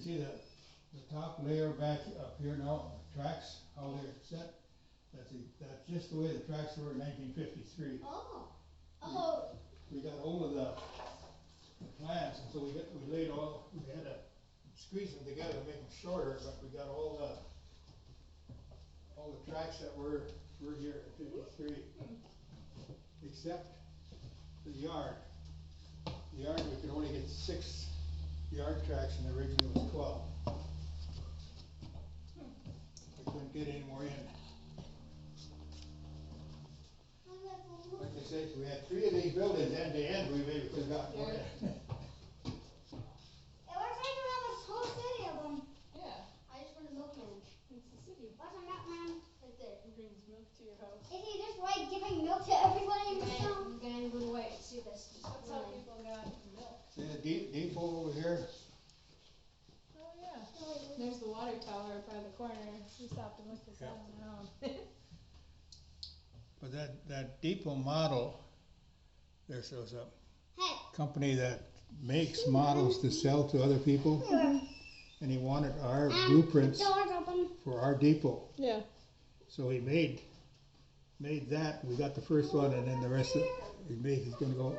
You see the top layer back up here now, tracks, how they're set? That's just the way the tracks were in 1953. Oh. Oh. We got all of the plans, and so we laid all, we had to squeeze them together, make them shorter, but we got all the tracks that were here at 53, except the yard. The yard, we could only get 6 yard tracks, and originally was 12. We couldn't get any more in. Like I said, we had 3 of these buildings end to end, we maybe could have got more in. It looks like you have a whole city of them. Yeah, I just want a milkman. it's the city. What's a milkman? Right there, he brings milk to your house. Is he just like giving milk to everybody in the town? I'm gonna go away and see this. That's how people got milk. See the depot over here? Oh, yeah. There's the water tower by the corner. We stopped and looked at that on our own. But that depot model, there's a Hey. company that makes models to sell to other people, and he wanted our blueprints Doors open. for our depot. Yeah. So he made that, we got the first one, and then the rest of, he's gonna go